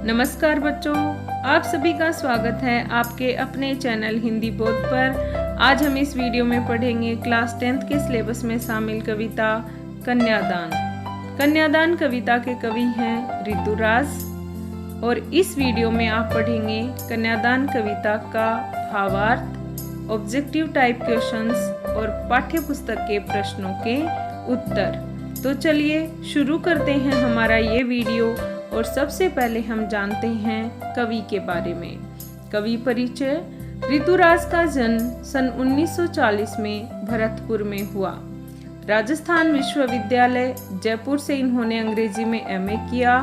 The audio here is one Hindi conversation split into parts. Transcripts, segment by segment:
नमस्कार बच्चों, आप सभी का स्वागत है आपके अपने चैनल हिंदी बोध पर। आज हम इस वीडियो में पढ़ेंगे क्लास 10th के सिलेबस में शामिल कविता कन्यादान। कन्यादान कविता के कवि हैं ऋतुराज और इस वीडियो में आप पढ़ेंगे कन्यादान कविता का भावार्थ, ऑब्जेक्टिव टाइप क्वेश्चंस और पाठ्य पुस्तक के प्रश्नों के उत्तर। तो चलिए शुरू करते हैं हमारा ये वीडियो और सबसे पहले हम जानते हैं कवि के बारे में। कवि परिचय। ऋतुराज का जन्म सन 1940 में भरतपुर में हुआ। राजस्थान विश्वविद्यालय जयपुर से इन्होंने अंग्रेजी में एमए किया।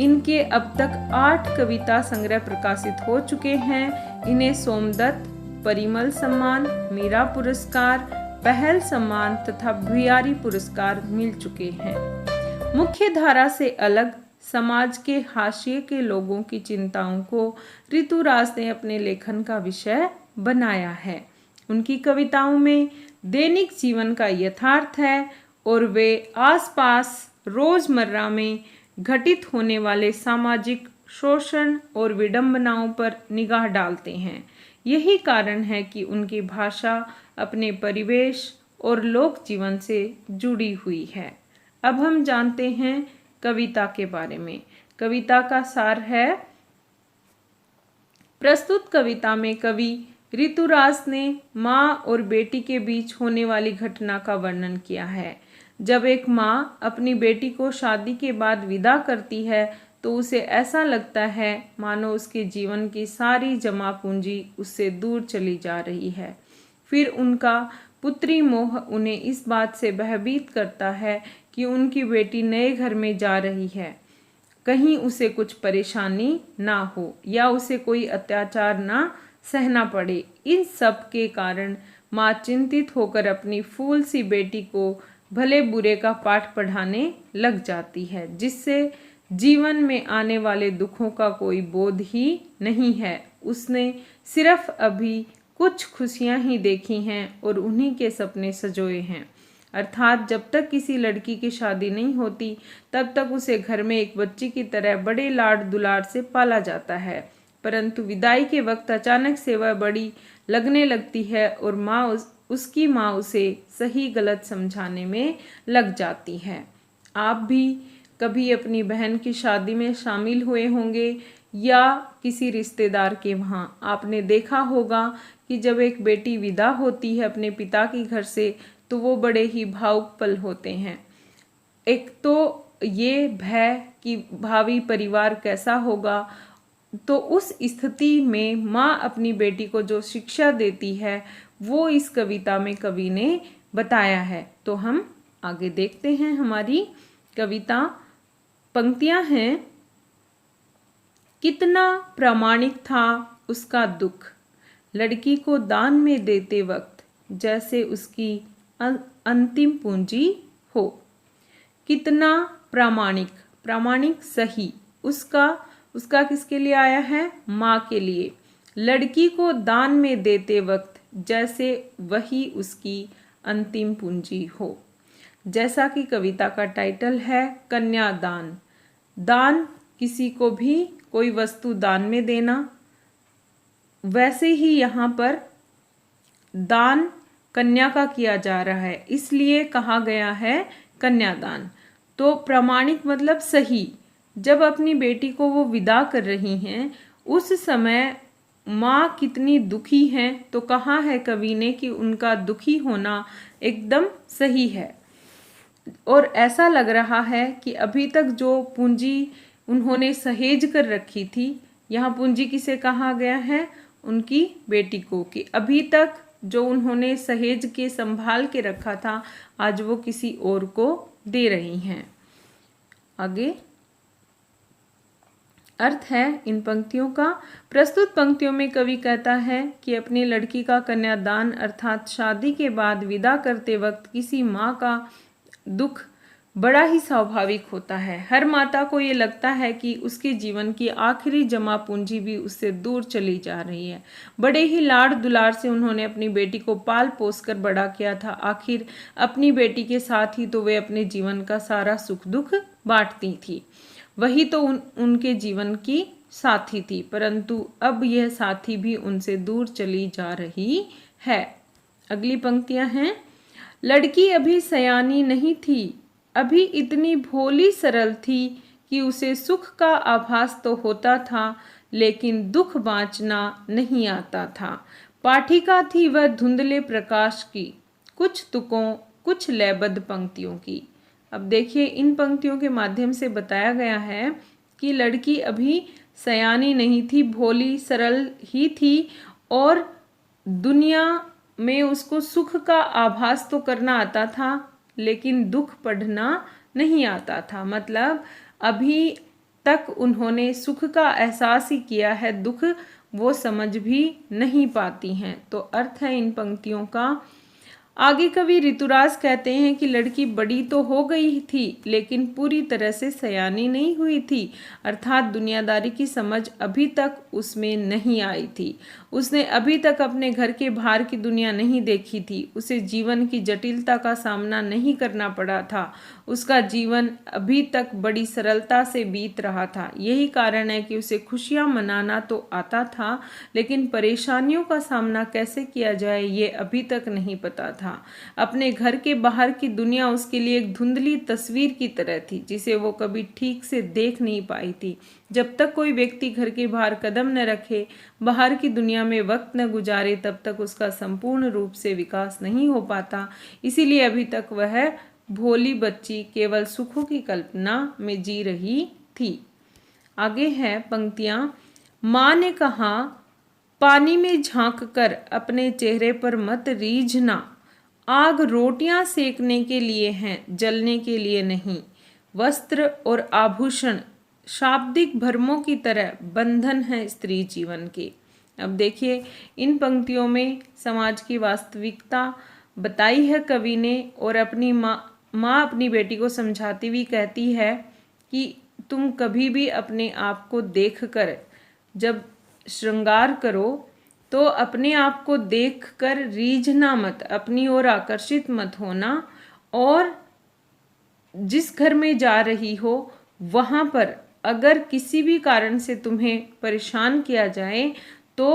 इनके अब तक 8 कविता संग्रह प्रकाशित हो चुके हैं। इन्हें सोमदत्त, परिमल सम्मान, मीरा पुरस्कार, पहल सम्मान तथा भुयारी पुरस्कार मिल चुके हैं। मुख्य धारा से अलग समाज के हाशिए के लोगों की चिंताओं को ऋतुराज ने अपने लेखन का विषय बनाया है। उनकी कविताओं में दैनिक जीवन का यथार्थ है और वे आसपास रोजमर्रा में घटित होने वाले सामाजिक शोषण और विडंबनाओं पर निगाह डालते हैं। यही कारण है कि उनकी भाषा अपने परिवेश और लोक जीवन से जुड़ी हुई है। अब हम जानते हैं कविता के बारे में। कविता का सार है। प्रस्तुत कविता में कवि ऋतुराज ने माँ और बेटी के बीच होने वाली घटना का वर्णन किया है। जब एक माँ अपनी बेटी को शादी के बाद विदा करती है तो उसे ऐसा लगता है मानो उसके जीवन की सारी जमा पूंजी उससे दूर चली जा रही है। फिर उनका पुत्री मोह उन्हें इस बात से भयभीत करता है कि उनकी बेटी नए घर में जा रही है, कहीं उसे कुछ परेशानी ना हो या उसे कोई अत्याचार ना सहना पड़े। इन सब के कारण माँ चिंतित होकर अपनी फूल सी बेटी को भले बुरे का पाठ पढ़ाने लग जाती है, जिससे जीवन में आने वाले दुखों का कोई बोध ही नहीं है। उसने सिर्फ अभी कुछ खुशियां ही देखी हैं और उन्हीं के सपने सजोए हैं। अर्थात जब तक किसी लड़की की शादी नहीं होती तब तक उसे घर में एक बच्ची की तरह बड़े लाड दुलार से पाला जाता है, परंतु विदाई के वक्त अचानक से वह बड़ी लगने लगती है और उसकी माँ उसे सही गलत समझाने में लग जाती है। आप भी कभी अपनी बहन की शादी में शामिल हुए होंगे या किसी रिश्तेदार के वहाँ। आपने देखा होगा कि जब एक बेटी विदा होती है अपने पिता के घर से तो वो बड़े ही भावुक पल होते हैं। एक तो ये भय कि भावी परिवार कैसा होगा, तो उस स्थिति में माँ अपनी बेटी को जो शिक्षा देती है वो इस कविता में कवि ने बताया है। तो हम आगे देखते हैं हमारी कविता। पंक्तियां हैं। कितना प्रामाणिक था उसका दुख, लड़की को दान में देते वक्त जैसे उसकी अंतिम पूंजी हो। कितना प्रामाणिक, प्रामाणिक सही, उसका किसके लिए आया है? माँ के लिए। लड़की को दान में देते वक्त जैसे वही उसकी अंतिम पूंजी हो। जैसा कि कविता का टाइटल है कन्यादान। दान किसी को भी कोई वस्तु दान में देना, वैसे ही यहाँ पर दान कन्या का किया जा रहा है, इसलिए कहा गया है कन्यादान। तो प्रामाणिक मतलब सही। जब अपनी बेटी को वो विदा कर रही हैं उस समय माँ कितनी दुखी हैं, तो कहा है कवि ने कि उनका दुखी होना एकदम सही है। और ऐसा लग रहा है कि अभी तक जो पूंजी उन्होंने सहेज कर रखी थी, यहाँ पूंजी किसे कहा गया है? उनकी बेटी को, कि अभी तक जो उन्होंने सहेज के संभाल के रखा था आज वो किसी और को दे रही हैं। आगे अर्थ है इन पंक्तियों का। प्रस्तुत पंक्तियों में कवि कहता है कि अपनी लड़की का कन्यादान अर्थात शादी के बाद विदा करते वक्त किसी माँ का दुख बड़ा ही स्वाभाविक होता है। हर माता को ये लगता है कि उसके जीवन की आखिरी जमा पूंजी भी उससे दूर चली जा रही है। बड़े ही लाड़ दुलार से उन्होंने अपनी बेटी को पाल पोस कर बड़ा किया था। आखिर अपनी बेटी के साथ ही तो वे अपने जीवन का सारा सुख दुख बांटती थी। वही तो उनके जीवन की साथी थी, परंतु अब यह साथी भी उनसे दूर चली जा रही है। अगली पंक्तियां हैं। लड़की अभी सयानी नहीं थी, अभी इतनी भोली सरल थी कि उसे सुख का आभास तो होता था, लेकिन दुख बाँचना नहीं आता था। पाठिका थी वह धुंधले प्रकाश की, कुछ तुकों कुछ लयबद्ध पंक्तियों की। अब देखिए, इन पंक्तियों के माध्यम से बताया गया है कि लड़की अभी सयानी नहीं थी, भोली सरल ही थी और दुनिया में उसको सुख का आभास तो करना आता था, लेकिन दुख पढ़ना नहीं आता था। मतलब अभी तक उन्होंने सुख का एहसास ही किया है, दुख वो समझ भी नहीं पाती हैं। तो अर्थ है इन पंक्तियों का। आगे कवि ऋतुराज कहते हैं कि लड़की बड़ी तो हो गई थी, लेकिन पूरी तरह से सयानी नहीं हुई थी, अर्थात दुनियादारी की समझ अभी तक उसमें नहीं आई थी। उसने अभी तक अपने घर के बाहर की दुनिया नहीं देखी थी, उसे जीवन की जटिलता का सामना नहीं करना पड़ा था, उसका जीवन अभी तक बड़ी सरलता से बीत रहा था। यही कारण है कि उसे खुशियां मनाना तो आता था, लेकिन परेशानियों का सामना कैसे किया जाए ये अभी तक नहीं पता था। अपने घर के बाहर की दुनिया उसके लिए एक धुंधली तस्वीर की तरह थी, जिसे वो कभी ठीक से देख नहीं पाई थी। जब तक कोई व्यक्ति घर के बाहर कदम न रखे, बाहर की दुनिया में वक्त न गुजारे, तब तक उसका संपूर्ण रूप से विकास नहीं हो पाता। इसीलिए अभी तक वह भोली बच्ची केवल सुखों की कल्पना में जी रही थी। आगे है पंक्तियां। माँ ने कहा, पानी में झांक कर अपने चेहरे पर मत रीझना, आग रोटियां सेकने के लिए हैं, जलने के लिए नहीं। वस्त्र और आभूषण शाब्दिक भरमों की तरह बंधन है स्त्री जीवन के। अब देखिए, इन पंक्तियों में समाज की वास्तविकता बताई है कवि ने, और अपनी माँ अपनी बेटी को समझाती हुई कहती है कि तुम कभी भी अपने आप को देखकर जब श्रृंगार करो तो अपने आप को देखकर रीझना मत, अपनी ओर आकर्षित मत होना, और जिस घर में जा रही हो वहाँ पर अगर किसी भी कारण से तुम्हें परेशान किया जाए तो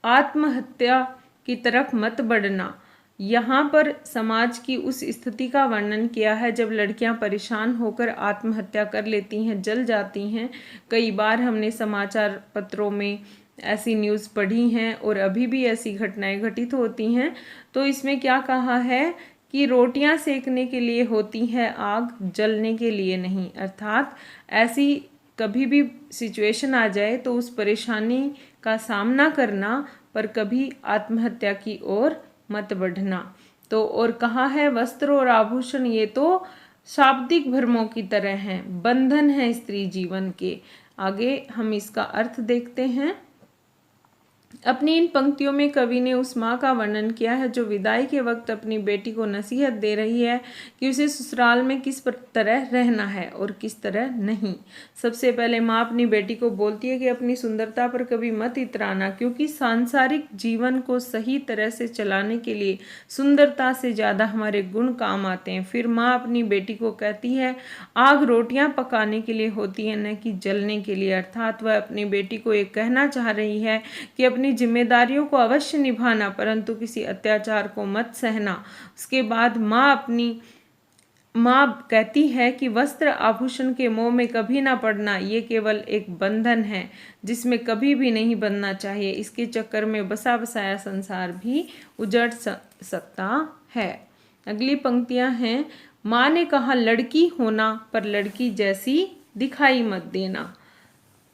आत्महत्या की तरफ मत बढ़ना। यहाँ पर समाज की उस स्थिति का वर्णन किया है जब लड़कियां परेशान होकर आत्महत्या कर लेती हैं, जल जाती हैं। कई बार हमने समाचार पत्रों में ऐसी न्यूज़ पढ़ी हैं और अभी भी ऐसी घटनाएं घटित होती हैं। तो इसमें क्या कहा है कि रोटियां सेकने के लिए होती है आग, जलने के लिए नहीं। अर्थात ऐसी कभी भी सिचुएशन आ जाए तो उस परेशानी का सामना करना, पर कभी आत्महत्या की ओर मत बढ़ना। तो और कहा है, वस्त्र और आभूषण ये तो शाब्दिक भ्रमों की तरह हैं, बंधन है स्त्री जीवन के। आगे हम इसका अर्थ देखते हैं। अपनी इन पंक्तियों में कवि ने उस माँ का वर्णन किया है जो विदाई के वक्त अपनी बेटी को नसीहत दे रही है कि उसे ससुराल में किस तरह रहना है और किस तरह नहीं। सबसे पहले माँ अपनी बेटी को बोलती है कि अपनी सुंदरता पर कभी मत इतराना, क्योंकि सांसारिक जीवन को सही तरह से चलाने के लिए सुंदरता से ज़्यादा हमारे गुण काम आते हैं। फिर माँ अपनी बेटी को कहती है, आग रोटियां पकाने के लिए होती है, न कि जलने के लिए। अर्थात वह अपनी बेटी को ये कहना चाह रही है कि अपनी जिम्मेदारियों को अवश्य निभाना, परंतु किसी अत्याचार को मत सहना। उसके बाद माँ कहती है कि वस्त्र आभूषण के मोह में कभी ना पड़ना, ये केवल एक बंधन है जिसमें कभी भी नहीं बंधना चाहिए। इसके चक्कर में बसा बसाया संसार भी उजड़ सकता है। अगली पंक्तियां हैं। माँ ने कहा, लड़की होना पर लड़की जैसी दिखाई मत देना।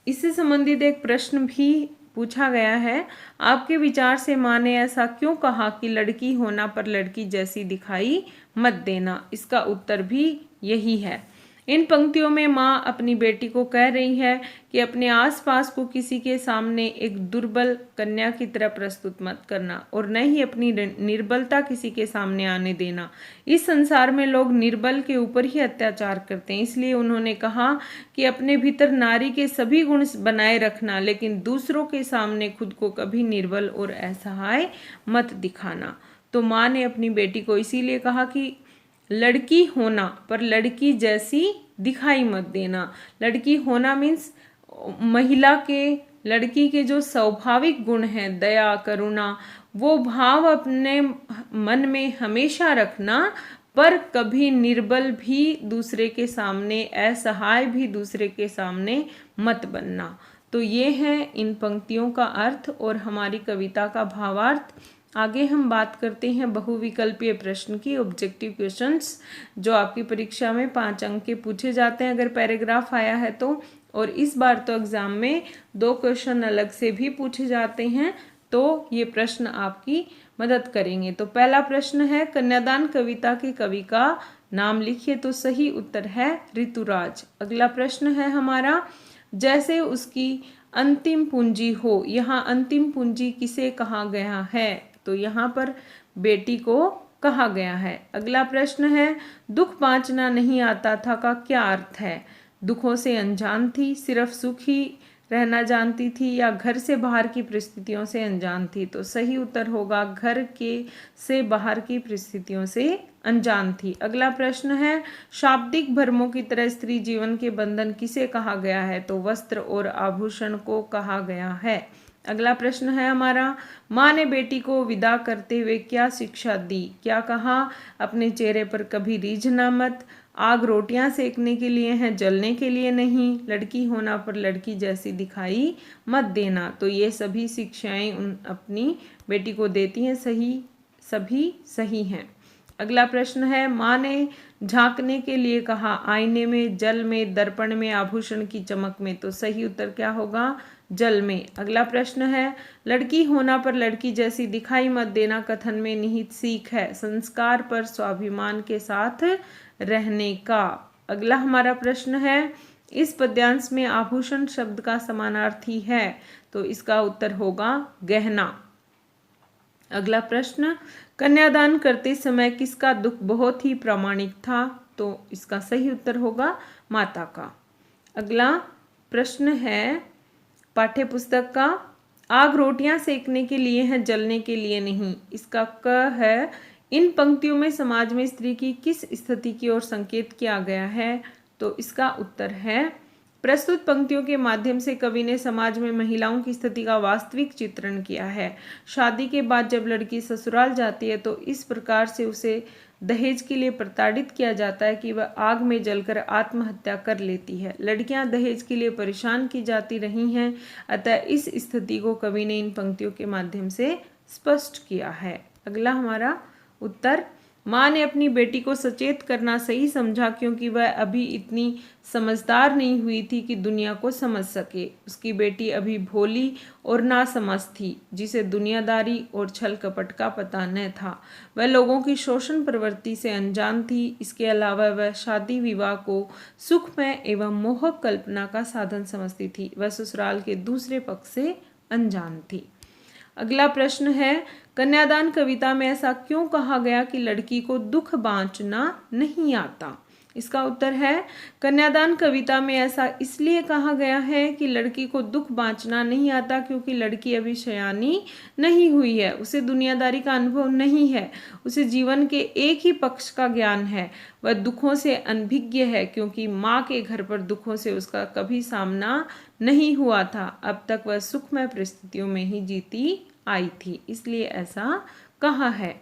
इससे संबंधित एक प्रश्न भी पूछा गया है। आपके विचार से माँ ने ऐसा क्यों कहा कि लड़की होना पर लड़की जैसी दिखाई मत देना? इसका उत्तर भी यही है। इन पंक्तियों में माँ अपनी बेटी को कह रही है कि अपने आसपास को किसी के सामने एक दुर्बल कन्या की तरह प्रस्तुत मत करना और न ही अपनी निर्बलता किसी के सामने आने देना। इस संसार में लोग निर्बल के ऊपर ही अत्याचार करते हैं, इसलिए उन्होंने कहा कि अपने भीतर नारी के सभी गुण बनाए रखना, लेकिन दूसरों के सामने खुद को कभी निर्बल और असहाय मत दिखाना। तो माँ ने अपनी बेटी को इसीलिए कहा कि लड़की होना पर लड़की जैसी दिखाई मत देना। लड़की होना मीन्स लड़की के जो स्वाभाविक गुण हैं, दया, करुणा, वो भाव अपने मन में हमेशा रखना, पर कभी निर्बल भी दूसरे के सामने, असहाय भी दूसरे के सामने मत बनना। तो ये है इन पंक्तियों का अर्थ और हमारी कविता का भावार्थ। आगे हम बात करते हैं बहुविकल्पीय प्रश्न की, ऑब्जेक्टिव क्वेश्चंस, जो आपकी परीक्षा में 5 अंक के पूछे जाते हैं अगर पैराग्राफ आया है तो। और इस बार तो एग्जाम में 2 क्वेश्चन अलग से भी पूछे जाते हैं, तो ये प्रश्न आपकी मदद करेंगे। तो पहला प्रश्न है, कन्यादान कविता के कवि का नाम लिखिए। तो सही उत्तर है ऋतुराज। अगला प्रश्न है हमारा, जैसे उसकी अंतिम पूंजी हो, यहाँ अंतिम पूंजी किसे कहा गया है? तो यहाँ पर बेटी को कहा गया है। अगला प्रश्न है, दुख बांचना नहीं आता था का क्या अर्थ है? दुखों से अनजान थी, सिर्फ सुख ही रहना जानती थी, या घर से बाहर की परिस्थितियों से अनजान थी? तो सही उत्तर होगा घर के से बाहर की परिस्थितियों से अनजान थी। अगला प्रश्न है, शाब्दिक भरमों की तरह स्त्री जीवन के बंधन किसे कहा गया है? तो वस्त्र और आभूषण को कहा गया है। अगला प्रश्न है हमारा, माँ ने बेटी को विदा करते हुए क्या शिक्षा दी? क्या कहा? अपने चेहरे पर कभी रीझना मत, आग रोटियां सेकने के लिए है, जलने के लिए नहीं, लड़की होना पर लड़की जैसी दिखाई मत देना। तो ये सभी शिक्षाएं अपनी बेटी को देती हैं, सभी सही हैं। अगला प्रश्न है, माँ ने झांकने के लिए कहा, आईने में, जल में, दर्पण में, आभूषण की चमक में? तो सही उत्तर क्या होगा? जल में। अगला प्रश्न है, लड़की होना पर लड़की जैसी दिखाई मत देना कथन में निहित सीख है संस्कार पर स्वाभिमान के साथ रहने का। अगला हमारा प्रश्न है, इस पद्यांश में आभूषण शब्द का समानार्थी है? तो इसका उत्तर होगा गहना। अगला प्रश्न, कन्यादान करते समय किसका दुख बहुत ही प्रामाणिक था? तो इसका सही उत्तर होगा माता का। अगला प्रश्न है पाठ्य पुस्तक का, आग रोटियां सेकने के लिए है, जलने के लिए नहीं। इसका क है, इन पंक्तियों में समाज में स्त्री की किस स्थिति की ओर संकेत किया गया है? तो इसका उत्तर है, प्रस्तुत पंक्तियों के माध्यम से कवि ने समाज में महिलाओं की स्थिति का वास्तविक चित्रण किया है। शादी के बाद जब लड़की ससुराल जाती है तो इस प्रकार से उसे दहेज के लिए प्रताड़ित किया जाता है कि वह आग में जलकर आत्महत्या कर लेती है। लड़कियां दहेज के लिए परेशान की जाती रही हैं, अतः इस स्थिति को कवि ने इन पंक्तियों के माध्यम से स्पष्ट किया है। अगला हमारा उत्तर, माँ ने अपनी बेटी को सचेत करना सही समझा क्योंकि वह अभी इतनी समझदार नहीं हुई थी कि दुनिया को समझ सके। उसकी बेटी अभी भोली और नासमझ थी, जिसे दुनियादारी और छल कपट का पता न था। वह लोगों की शोषण प्रवृत्ति से अनजान थी। इसके अलावा वह शादी विवाह को सुखमय एवं मोहक कल्पना का साधन समझती थी। वह ससुराल के दूसरे पक्ष से अनजान थी। अगला प्रश्न है, कन्यादान कविता में ऐसा क्यों कहा गया कि लड़की को दुख बांचना नहीं आता? इसका उत्तर है, कन्यादान कविता में ऐसा इसलिए कहा गया है कि लड़की को दुख बांचना नहीं आता क्योंकि लड़की अभी सयानी नहीं हुई है, उसे दुनियादारी का अनुभव नहीं है, उसे जीवन के एक ही पक्ष का ज्ञान है। वह दुखों से अनभिज्ञ है क्योंकि माँ के घर पर दुखों से उसका कभी सामना नहीं हुआ था। अब तक वह सुखमय परिस्थितियों में ही जीती आई थी, इसलिए ऐसा कहा है।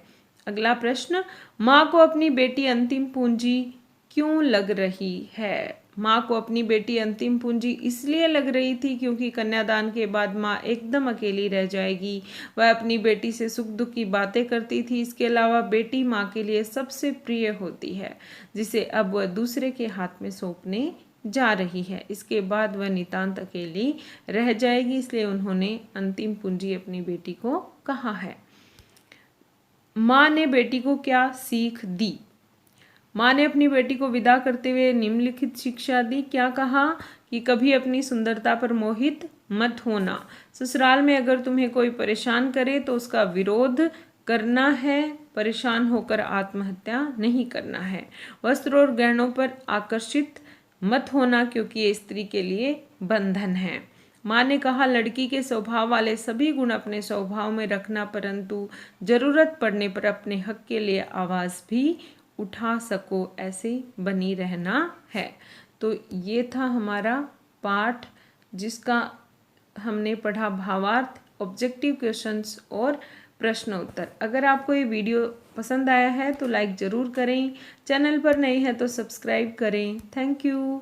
अगला प्रश्न, माँ को अपनी बेटी अंतिम पूंजी क्यों लग रही है? माँ को अपनी बेटी अंतिम पूंजी इसलिए लग रही थी क्योंकि कन्यादान के बाद माँ एकदम अकेली रह जाएगी। वह अपनी बेटी से सुख दुख की बातें करती थी। इसके अलावा बेटी माँ के लिए सबसे प्रिय होती है, जिसे अब वह दूसरे के हाथ में सौंपने जा रही है। इसके बाद वह नितांत अकेली रह जाएगी, इसलिए उन्होंने अंतिम पूंजी अपनी बेटी को कहा है। माँ ने बेटी को क्या सीख दी? माँ ने अपनी बेटी को विदा करते हुए निम्नलिखित शिक्षा दी। क्या कहा कि कभी अपनी सुंदरता पर मोहित मत होना। ससुराल में अगर तुम्हें कोई परेशान करे तो उसका विरोध करना है, परेशान होकर आत्महत्या नहीं करना है। वस्त्र और गहनों पर आकर्षित मत होना क्योंकि ये स्त्री के लिए बंधन है। माँ ने कहा, लड़की के स्वभाव वाले सभी गुण अपने स्वभाव में रखना, परंतु जरूरत पड़ने पर अपने हक के लिए आवाज भी उठा सको, ऐसे बनी रहना है। तो ये था हमारा पाठ जिसका हमने पढ़ा भावार्थ, ऑब्जेक्टिव क्वेश्चंस और प्रश्न उत्तर। अगर आपको ये वीडियो पसंद आया है तो लाइक ज़रूर करें, चैनल पर नए हैं तो सब्सक्राइब करें। Thank you.